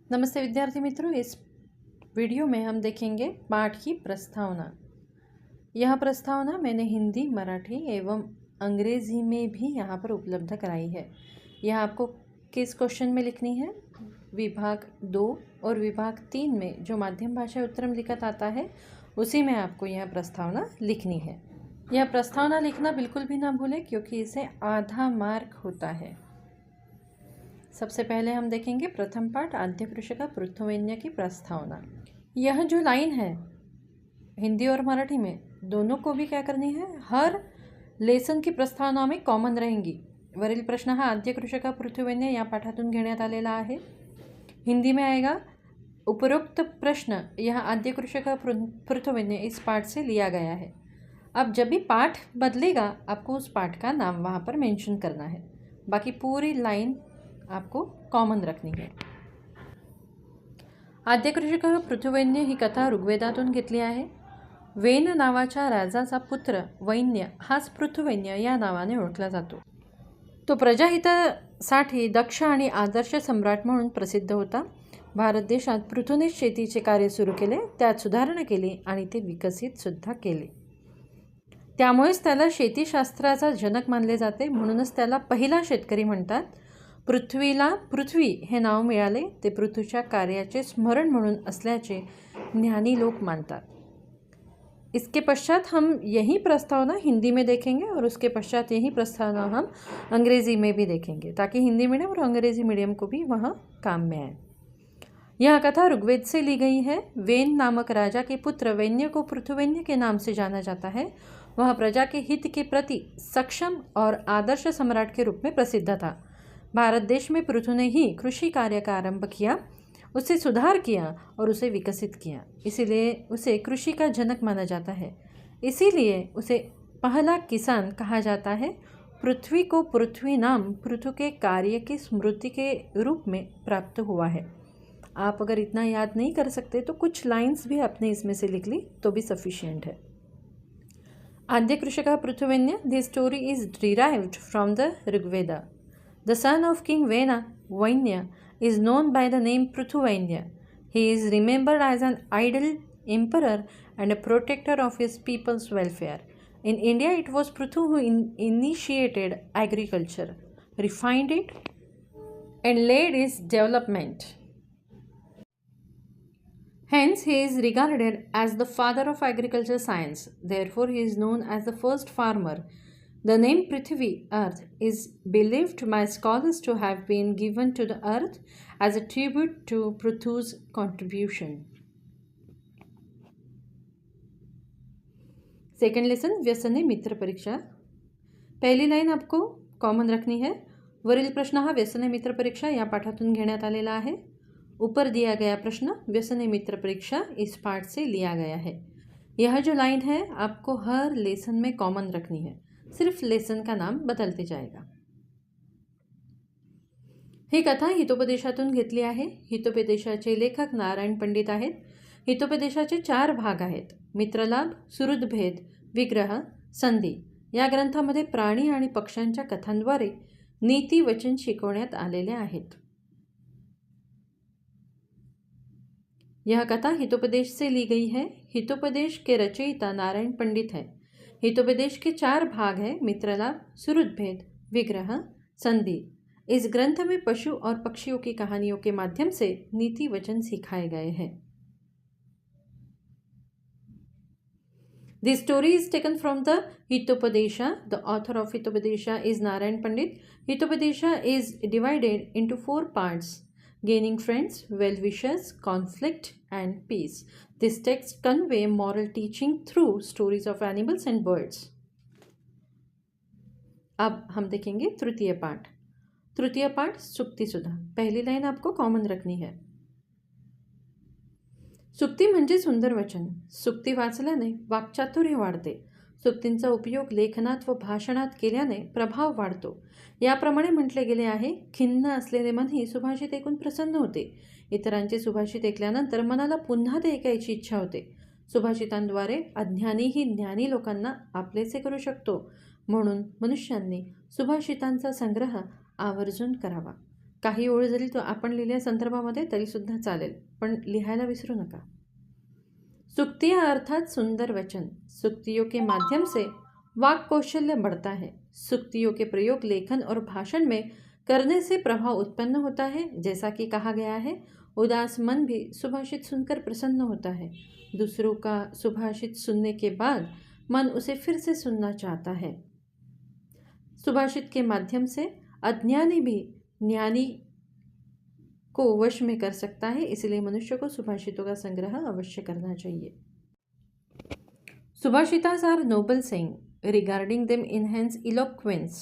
नमस्ते विद्यार्थी मित्रों, इस वीडियो में हम देखेंगे पाठ की प्रस्तावना। यह प्रस्तावना मैंने हिंदी, मराठी एवं अंग्रेजी में भी यहाँ पर उपलब्ध कराई है। यह आपको किस क्वेश्चन में लिखनी है? विभाग 2 और विभाग 3 में जो माध्यम भाषा उत्तरम लिखत आता है उसी में आपको यह प्रस्तावना लिखनी है। यह प्रस्तावना लिखना बिल्कुल भी ना भूलें क्योंकि इसे आधा मार्क होता है। सबसे पहले हम देखेंगे प्रथम पाठ आद्यकृश का पृथ्वन्य की प्रस्तावना। यह जो लाइन है हिंदी और मराठी में दोनों को भी क्या करनी है, हर लेसन की प्रस्तावना में कॉमन रहेंगी। वरील प्रश्न हा आद्यकृश का पृथ्वन्य या पाठातून घेण्यात आलेला आहे। हिंदी में आएगा उपरोक्त प्रश्न यह आद्यकृश का पृथ्वन्य इस पाठ से लिया गया है। अब जब भी पाठ बदलेगा आपको उस पाठ का नाम वहाँ पर मेंशन करना है, बाकी पूरी लाइन आपको कॉमन रखनी है। आद्यकृश का पृथ्वन्य ही कथा ऋग्वेदातून घेतली आहे। वेन नावाच्या राजाचा पुत्र वैन्य हाच पृथ्वन्य या नावाने ओळखला जातो। तो प्रजाहितासाठी दक्ष आणि आदर्श सम्राट म्हणून प्रसिद्ध होता। भारत देशात पृथ्वीने शेतीचे कार्य सुरू केले, त्यात सुधारणा केली आणि ते विकसित सुद्धा केले। त्यामुळेच त्याला शेतीशास्त्राचा जनक मानले जाते, म्हणूनच त्याला पहिला शेतकरी म्हणतात। पृथ्वीला पृथ्वी हे नाव मिळाले ते पृथ्वीच्या कार्याचे स्मरण म्हणून असल्याचे ज्ञानी लोक मानतात। इसके पश्चात हम यही प्रस्तावना हिंदी में देखेंगे और उसके पश्चात यही प्रस्तावना हम अंग्रेज़ी में भी देखेंगे, ताकि हिंदी मीडियम और अंग्रेज़ी मीडियम को भी वह काम में आए। यह कथा ऋग्वेद से ली गई है। वेन नामक राजा के पुत्र वैन्य को पृथ्वन्य के नाम से जाना जाता है। वह प्रजा के हित के प्रति सक्षम और आदर्श सम्राट के रूप में प्रसिद्ध था। भारत देश में पृथु ने ही कृषि कार्य का आरंभ किया, उसे सुधार किया और उसे विकसित किया, इसीलिए उसे कृषि का जनक माना जाता है। इसीलिए उसे पहला किसान कहा जाता है। पृथ्वी को पृथ्वी नाम पृथु के कार्य की स्मृति के रूप में प्राप्त हुआ है। आप अगर इतना याद नहीं कर सकते तो कुछ लाइंस भी आपने इसमें से लिख ली तो भी सफिशिएंट है। आद्यकृश का पृथ्वन्य, this story is derived from the Rigveda. The son of King Vainya is known by the name Prithuvainya. He is remembered as an ideal emperor and a protector of his people's welfare. In India, it was Prithu who initiated agriculture, refined it, and led its development. Hence, he is regarded as the father of agriculture science. Therefore, he is known as the first farmer. The name Prithvi, earth, is believed by scholars to have been given to the earth as a tribute to Prithu's contribution. Second lesson व्यसने मित्र परीक्षा। पहली line आपको common रखनी है। वरील प्रश्न हा व्यसने मित्र परीक्षा या पाठातून घेण्यात आलेला आहे। ऊपर दिया गया प्रश्न व्यसने मित्र परीक्षा इस पाठ से लिया गया है। यह जो लाइन है आपको हर लेसन में कॉमन रखनी है, सिर्फ लेसन का नाम बदलते जाएगा। ही कथा हितोपदेशातून घेतली आहे। हितोपदेशाचे लेखक नारायण पंडित आहेत। हितोपदेशाचे 4 भाग आहेत, मित्रलाभ, सुहृदभेद, विग्रह, संधी। या ग्रंथामध्ये प्राणी आणि पक्ष्यांच्या कथांद्वारे नीती वचन शिकवण्यात आलेले आहेत। यह कथा हितोपदेश से ली गई है। हितोपदेश के रचयिता नारायण पंडित है। हितोपदेश के 4 भाग हैं, मित्रलाभ, सुहृदभेद, विग्रह, संधि। इस ग्रंथ में पशु और पक्षियों की कहानियों के माध्यम से नीति वचन सिखाए गए हैं। This story is taken from the Hitopadesha. The author of Hitopadesha is Narayan Pandit. Hitopadesha is divided into 4 parts: gaining friends, well-wishers, conflict, and peace. This text convey moral teaching through stories of animals and birds. अब हम देखेंगे तृतीय पाठ। तृतीय पाठ सुक्ती सुधा। पहली line आपको common रखनी है। सुक्ती म्हणजे सुंदर वचन। सुक्ती वाचल्याने वाक्चातुर्य वाढते। सुक्तींचा उपयोग लेखनात व भाषणात केल्याने प्रभाव वाढतो। याप्रमाणे म्हटले गेले आहे, खिन्न असलेले मन ही सुभाषित ऐकून प्रसन्न होते। इतरांचे सुभाषित ऐकल्यानंतर मनाला पुन्हा ते ऐकायची इच्छा होते। सुभाषितांद्वारे अज्ञानीही ज्ञानी लोकांना आपलेसे करू शकतो, म्हणून मनुष्यांनी सुभाषितांचा संग्रह आवर्जून करावा। काही ओळी जरी तो आपण लिहिल्या संदर्भामध्ये तरीसुद्धा चालेल, पण लिहायला विसरू नका. सुक्तियाँ अर्थात सुंदर वचन. सुक्तियों के माध्यम से वाक कौशल्य बढ़ता है. सुक्तियों के प्रयोग लेखन और भाषण में करने से प्रभाव उत्पन्न होता है. जैसा कि कहा गया है, उदास मन भी सुभाषित सुनकर प्रसन्न होता है. दूसरों का सुभाषित सुनने के बाद मन उसे फिर से सुनना चाहता है. सुभाषित के माध्यम से अज्ञानी भी ज्ञानी को वश में कर सकता है, इसलिए मनुष्य को सुभाषितों का संग्रह अवश्य करना चाहिए. Subhashitas are noble saying. Regarding them enhance eloquence.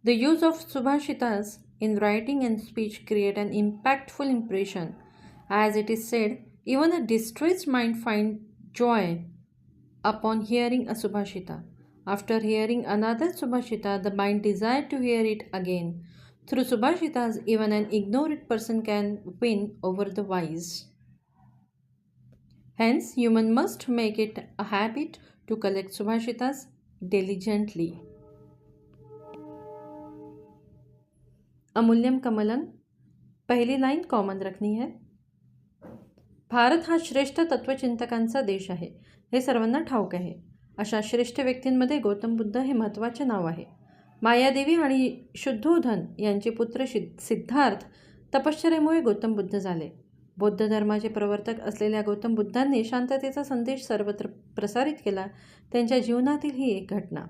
The use of Subhashitas in writing and speech create an impactful impression. As it is said, even a distressed mind finds joy upon hearing a Subhashita. After hearing another Subhashita, the mind desires to hear it again. Through Subhashitas, even an ignorant person can win over the wise. Hence, human must make it a habit to collect Subhashitas diligently. अमूल्यम Kamalam, पहिली line common रखनी है. भारत हा श्रेष्ठ तत्वचिंतकांचा देश आहे, हे सर्वांना ठाऊक आहे. अशा श्रेष्ठ व्यक्तींमध्ये गौतम बुद्ध हे महत्त्वाचे नाव आहे. मायादेवी आणि शुद्धोधन यांचे पुत्र सिद्धार्थ तपश्चर्येमुळे गौतम बुद्ध झाले. बौद्ध धर्माचे प्रवर्तक असलेल्या गौतम बुद्धांनी शांततेचा संदेश सर्वत्र प्रसारित केला. त्यांच्या जीवनातील ही एक घटना.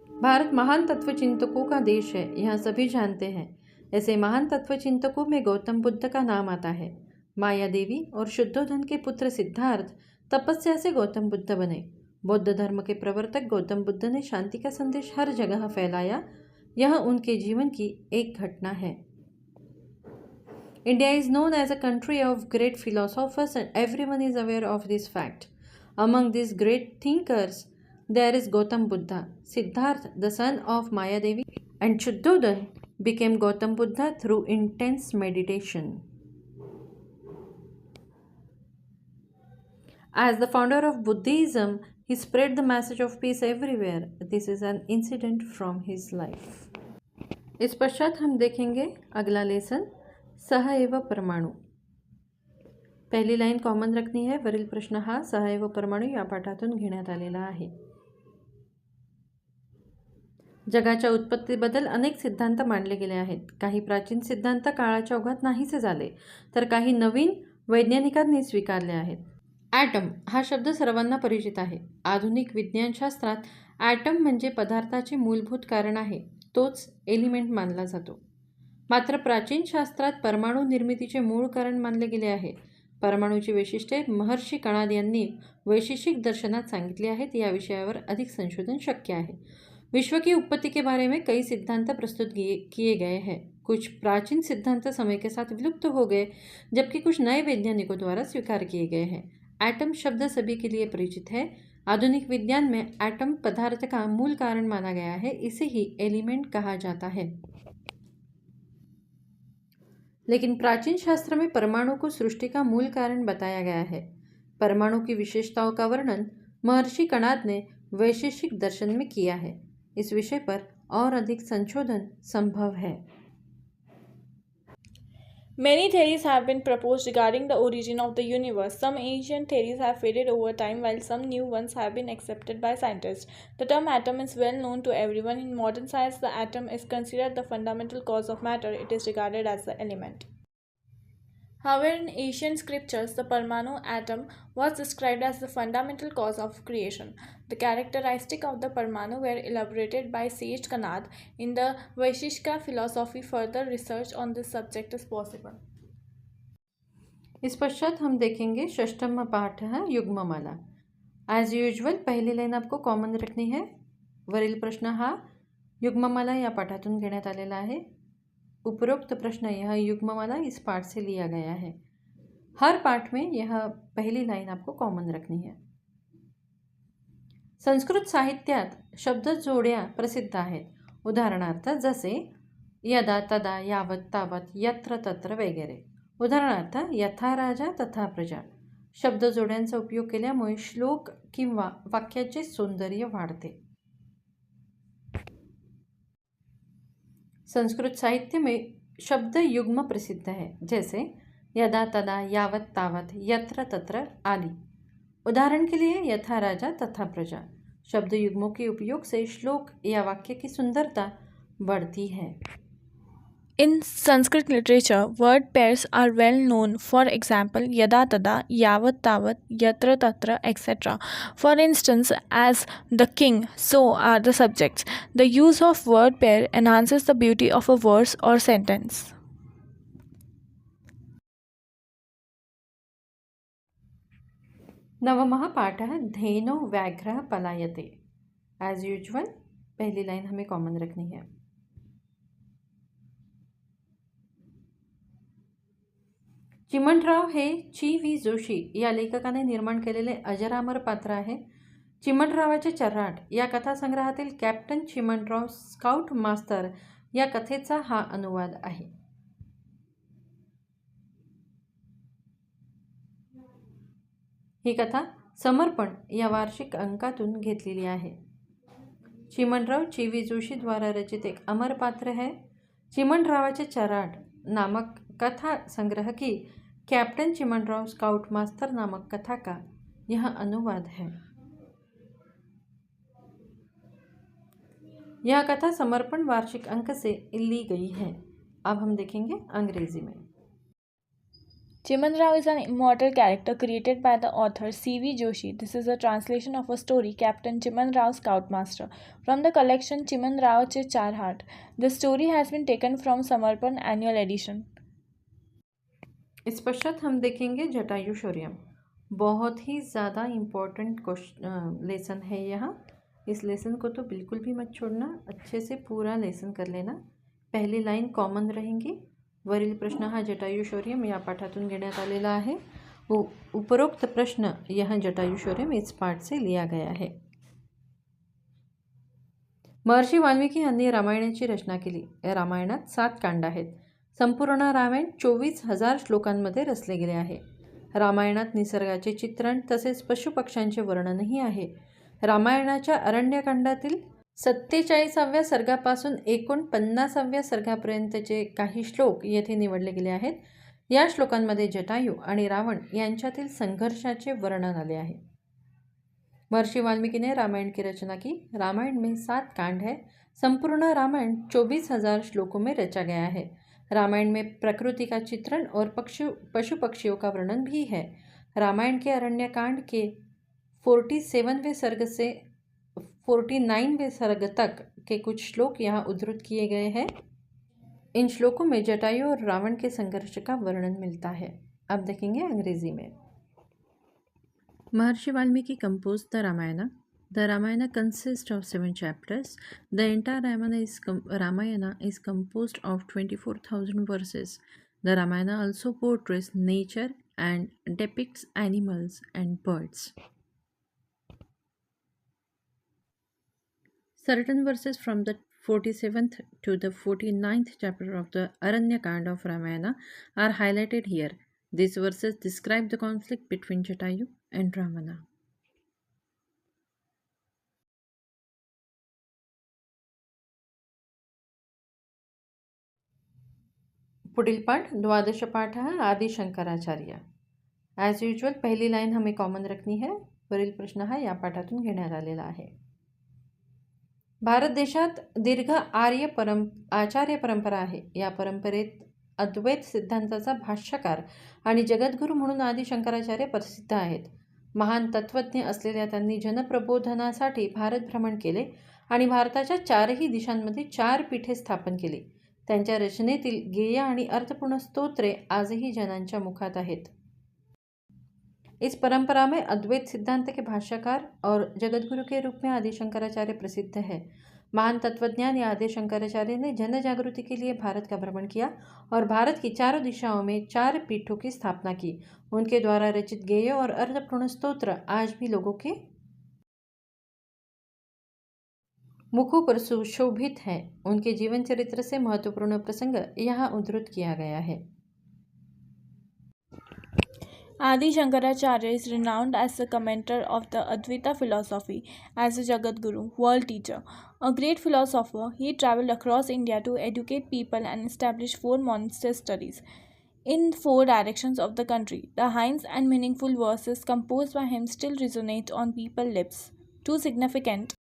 भारत महान तत्वचिंतकों का देश है, यह सभी जानते हैं. ऐसे महान तत्वचिंतकों में गौतम बुद्ध का नाम आता है. माया देवी और शुद्धोधन के पुत्र सिद्धार्थ तपस्या से गौतम बुद्ध बने. बौद्ध धर्म के प्रवर्तक गौतम बुद्ध ने शांति का संदेश हर जगह फैलाया. यह उनके जीवन की एक घटना है. India is known as a country of great philosophers and everyone is aware of this fact. Among these great thinkers, there is Gautam Buddha. Siddhartha, the son of Maya Devi, and Shuddhodhan became Gautam Buddha through intense meditation. As the founder of Buddhism, he spread the message of peace everywhere. This is an incident from his life. इस पश्चात हम देखेंगे अगला lesson, सह एव परमाणु. पहिली line common रखनी है. वरील प्रश्न हा सह एव परमाणु या पाठातून घेण्यात आलेला आहे. जगाच्या उत्पत्तीबद्दल अनेक सिद्धांत मांडले गेले आहेत. काही प्राचीन सिद्धांत काळाच्या ओघात नाहीसे झाले, तर काही नवीन वैज्ञानिकांनी स्वीकारले आहेत. ॲटम हा शब्द सर्वांना परिचित आहे. आधुनिक विज्ञानशास्त्रात ॲटम म्हणजे पदार्थाचे मूलभूत कारण आहे, तोच एलिमेंट मानला जातो. मात्र प्राचीन शास्त्रात परमाणु निर्मितीचे मूळ कारण मानले गेले आहे. परमाणूची वैशिष्ट्ये महर्षी कणाद यांनी वैशेषिक दर्शनात सांगितली आहेत. या विषयावर अधिक संशोधन शक्य आहे. विश्व की उत्पत्ति के बारे में कई सिद्धांत प्रस्तुत किए गए हैं. कुछ प्राचीन सिद्धांत समय के साथ विलुप्त हो गए, जबकि कुछ नए वैज्ञानिकों द्वारा स्वीकार किए गए हैं. एटम शब्द सभी के लिए परिचित है. आधुनिक विज्ञान में एटम पदार्थ का मूल कारण माना गया है. इसे ही एलिमेंट कहा जाता है. लेकिन प्राचीन शास्त्र में परमाणु को सृष्टि का मूल कारण बताया गया है. परमाणु की विशेषताओं का वर्णन महर्षि कणाद ने वैशेषिक दर्शन में किया है. इस विषय पर और अधिक संशोधन संभव है. Many theories have been proposed regarding the origin of the universe. Some ancient theories have faded over time, while some new ones have been accepted by scientists. The term atom is well known to everyone. In modern science, the atom is considered the fundamental cause of matter. It is regarded as the element. However, in ancient scriptures, the Parmanu atom was described as the fundamental cause of creation. The characteristics of the Parmanu were elaborated by sage Kanad in the Vaishishka philosophy. Further research on this subject is possible. इस पश्चात हम देखेंगे षष्ठम पाठ है युग्ममाला. As usual पहिली line आपको common रखनी है. वरील प्रश्न हा युग्ममाला या पाठातून घेण्यात आलेला आहे. उपरोक्त प्रश्न यह युग्ममाला इस पाठ से लिया गया है. हर पाठ में यह पहली लाइन आपको कॉमन रखनी है. संस्कृत साहित्यात शब्द जोड्या प्रसिद्ध आहेत. उदाहरणार्थ जसे यदा तदा यावत तावत यत्र तत्र वगैरे. उदाहरणार्थ यथा राजा तथा प्रजा. शब्द जोड्यांचा उपयोग केल्यामुळे श्लोक किंवा वाक्याचे सौंदर्य वाढते. संस्कृत साहित्य में शब्द युग्म प्रसिद्ध है, जैसे यदा तदा, यावत तावत, यत्र तत्र आदि। उदाहरण के लिए यथा राजा तथा प्रजा। शब्द युग्मों के उपयोग से श्लोक या वाक्य की सुंदरता बढ़ती है। In Sanskrit literature, word pairs are well known. For example, yada tada, yavat tavat, yatra tatra, etc. For instance, as the king, so are the subjects. The use of word pair enhances the beauty of a verse or sentence. नवमः पाठः धेनो व्याघ्रः पलायते। As usual पहली line हमें common रखनी है। चिमणराव हे ची.व्ही. जोशी या लेखकाने निर्माण केलेले अजरामर पात्र आहे। चिमणरावाचे चर्राट या कथासंग्रहातील कॅप्टन चिमणराव स्काउट मास्तर या कथेचा हा अनुवाद आहे। ही कथा समर्पण या वार्षिक अंकातून घेतलेली आहे। चिमणराव ची.व्ही. जोशी द्वारा रचित एक अमर पात्र है। चिमणरावाचे चर्राट नामक कथा संग्रह की कैप्टन चिमणराव स्काउट मास्टर नामक कथा का यह अनुवाद है। यह कथा समर्पण वार्षिक अंक से ली गई है। अब हम देखेंगे अंग्रेजी में। Chiman Rao is an immortal character created by the author C.V. Joshi. This is a translation of a story, Captain Chiman Rao Scoutmaster, from the collection Chiman Rao Che Char Haat. The story has been taken from Samarpan Annual Edition. इस पश्चात हम देखेंगे जटायु शौर्यम। बहुत ही ज़्यादा important lesson है यह। इस lesson को तो बिल्कुल भी मत छोड़ना, अच्छे से पूरा लेसन कर लेना। पहली लाइन कॉमन रहेंगी। वरील प्रश्न हा जटायु शौर्यम या पाठातून घेण्यात आलेला आहे। उपरोक्त प्रश्न यह जटायु शौर्यम इस पाठ से लिया गया है। महर्षी वाल्मिकी यांनी रामायणाची रचना केली। या रामायणात 7 कांड आहेत। संपूर्ण रामायण 24,000 श्लोकांमध्ये रचले गेले आहे। रामायणात निसर्गाचे चित्रण तसेच पशुपक्ष्यांचे वर्णनही आहे। रामायणाच्या अरण्यकांडातील 47व्या सर्गापासून एकूण 50व्या सर्गापर्यंतचे काही श्लोक येथे निवडले गेले आहेत। या श्लोकांमध्ये जटायू आणि रावण यांच्यातील संघर्षाचे वर्णन आले आहे। महर्षि वाल्मीकि ने रामायण की रचना की। रामायण में 7 कांड है। संपूर्ण रामायण 24,000 श्लोकों में रचा गया है। रामायण में प्रकृति का चित्रण और पशु पक्षियों का वर्णन भी है। रामायण के अरण्य कांड के 47वें सर्ग से 49वें सर्ग तक के कुछ श्लोक यहाँ उद्धृत किए गए हैं। इन श्लोकों में जटायु और रावण के संघर्ष का वर्णन मिलता है। अब देखेंगे अंग्रेजी में। महर्षि Valmiki composed the Ramayana. The Ramayana consists of 7 chapters. The entire Ramayana is composed of 24,000 verses. The Ramayana also portrays nature and depicts animals and birds. Certain verses from the 47th to the 49th chapter of the Aranyakanda of Ramayana are highlighted here. These verses describe the conflict between Jatayu and Ravana. पुढील पाठ द्वादश पाठ है आदि Shankaracharya. As usual पहली line हमें common रखनी है। वरील प्रश्न हा या पाठातून घेण्यात आलेला आहे। भारत देशात दीर्घ आचार्य परंपरा आहे। या परंपरेत अद्वैत सिद्धांताचा भाष्यकार आणि जगद्गुरू म्हणून आदि शंकराचार्य प्रसिद्ध आहेत। महान तत्त्वज्ञ असलेल्या त्यांनी जनप्रबोधनासाठी भारत भ्रमण केले आणि भारताच्या 4ही दिशांमध्ये 4 पीठे स्थापन केली। त्यांच्या रचनेतील गेय आणि अर्थपूर्ण स्तोत्रे आजही जनांच्या मुखात आहेत। इस परंपरा में अद्वैत सिद्धांत के भाष्यकार और जगद्गुरु के रूप में आदि शंकराचार्य प्रसिद्ध है। महान तत्वज्ञानी आदि शंकराचार्य ने जन जागृति के लिए भारत का भ्रमण किया और भारत की 4 दिशाओं में 4 पीठों की स्थापना की। उनके द्वारा रचित गेय और अर्थपूर्ण स्तोत्र आज भी लोगों के मुखों पर सुशोभित है। उनके जीवन चरित्र से महत्वपूर्ण प्रसंग यहाँ उद्धृत किया गया है। Adi Shankaracharya is renowned as the commentator of the Advaita philosophy, as a Jagat Guru, world teacher. A great philosopher, he traveled across India to educate people and establish 4 monastery studies in 4 directions of the country. The hymns and meaningful verses composed by him still resonate on people's lips. 2 significant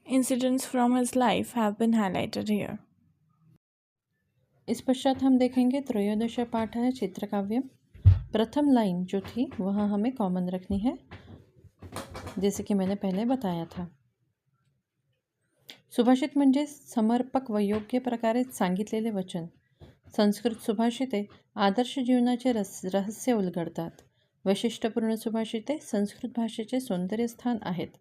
incidents from his life have been highlighted here. इस पश्चात हम देखेंगे त्रयोदश पाठ है चित्रकाव्य। प्रथम line जो थी वह हमें कॉमन रखनी है, जैसे की मैंने पहले बताया था। सुभाषित म्हणजे समर्पक व योग्य प्रकारे सांगितलेले वचन। संस्कृत सुभाषिते आदर्श जीवनाचे रहस्य उलगडतात। वैशिष्ट्यपूर्ण सुभाषिते संस्कृत भाषेचे सौंदर्यस्थान आहेत।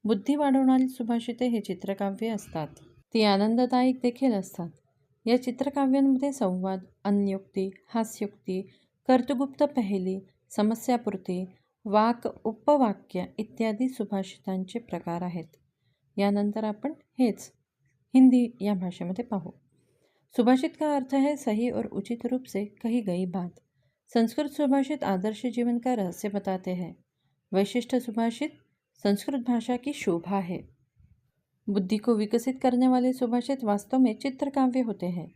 बुद्धी वाढवणारी सुभाषिते हे चित्रकाव्ये असतात। ती आनंददायक देखील असतात। या चित्रकाव्यांमध्ये संवाद, अन्योक्ती, हास्योक्ती, कर्तृगुप्त पहेली, समस्यापूर्ती, वाक, उपवाक्य इत्यादी सुभाषितांचे प्रकार आहेत। यानंतर आपण हेच हिंदी या भाषेमध्ये पाहू। सुभाषित का अर्थ है सही और उचित रूप से कही गई बात। संस्कृत सुभाषित आदर्श जीवन का रहस्य बताते हैं। वैशिष्ट सुभाषित संस्कृत भाषा की शोभा है। बुद्धि को विकसित करने वाले सुभाषित वास्तव में चित्रकाव्य होते हैं।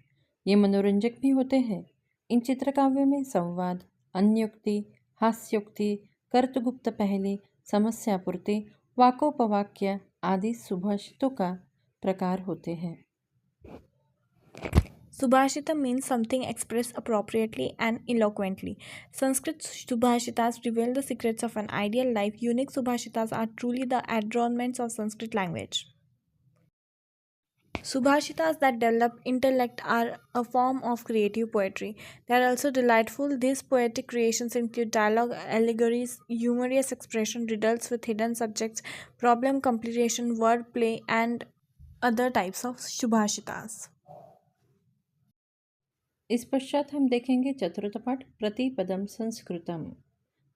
ये मनोरंजक भी होते हैं। इन चित्रकाव्यों में संवाद, अन्योक्ति, हास्योक्ति, कर्तृगुप्त पहेली, समस्यापूर्ति, वाकोपवाक्य आदि सुभाषितों का प्रकार होते हैं। Subhashita means something expressed appropriately and eloquently. Sanskrit Subhashitas reveal the secrets of an ideal life. Unique Subhashitas are truly the adornments of Sanskrit language. Subhashitas that develop intellect are a form of creative poetry. They are also delightful. These poetic creations include dialogue, allegories, humorous expression, riddles with hidden subjects, problem completion, word play, and other types of Subhashitas. इस पश्चात हम देखेंगे चतुर्थ पाठ प्रतिपदम संस्कृतम।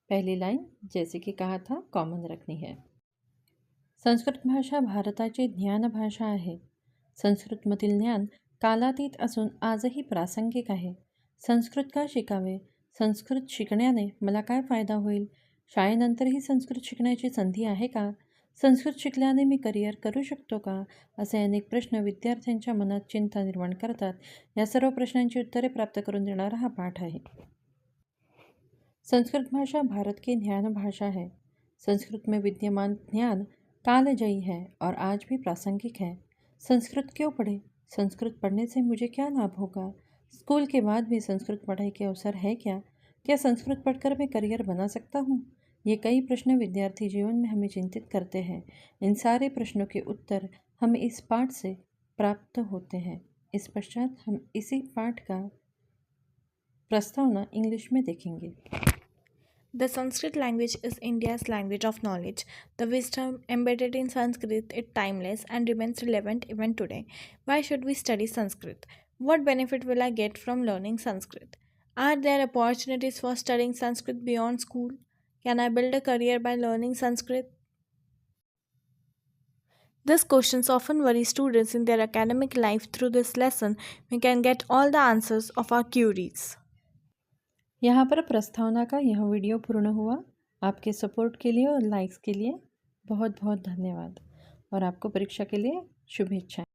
पहली line जैसे की कहा था कॉमन रखनी है। संस्कृत भाषा भारताची ज्ञान भाषा आहे। संस्कृतमधील ज्ञान कालातीत असून आजही प्रासंगिक आहे। संस्कृत का शिकावे? संस्कृत शिकण्याने मला काय फायदा होईल? शाळेनंतरही संस्कृत शिकण्याची संधी आहे का? संस्कृत शिकल्याने मी करिअर करू शकतो का? असे अनेक प्रश्न विद्यार्थ्यांच्या मनात चिंता निर्माण करतात। या सर्व प्रश्नांची उत्तरे प्राप्त करून देणारा हा पाठ आहे। संस्कृत भाषा भारत की ज्ञान भाषा है। संस्कृत में विद्यमान ज्ञान कालजयी है और आज भी प्रासंगिक है। संस्कृत क्यों पढ़े? संस्कृत पढ़ने से मुझे क्या लाभ होगा? स्कूल के बाद भी संस्कृत पढ़ाई के अवसर है क्या? क्या संस्कृत पढ़कर मैं करियर बना सकता हूँ? ये कई प्रश्न विद्यार्थी जीवन में हमें चिंतित करते हैं। इन सारे प्रश्नों के उत्तर हमें इस पाठ से प्राप्त होते हैं। इस पश्चात हम इसी पाठ का प्रस्तावना इंग्लिश में देखेंगे। The Sanskrit language is India's language of knowledge. The wisdom embedded in Sanskrit is timeless and remains relevant even today. Why should we study Sanskrit? What benefit will I get from learning Sanskrit? Are there opportunities for studying Sanskrit beyond school? Can I build a career by learning Sanskrit? These questions often worry students in their academic life. Through this lesson, we can get all the answers of our queries. यहाँ पर प्रस्तावना का यह video पूर्ण हुआ। आपके support के लिए और लाइक्स के लिए बहुत बहुत धन्यवाद और आपको परीक्षा के लिए शुभेच्छाएं।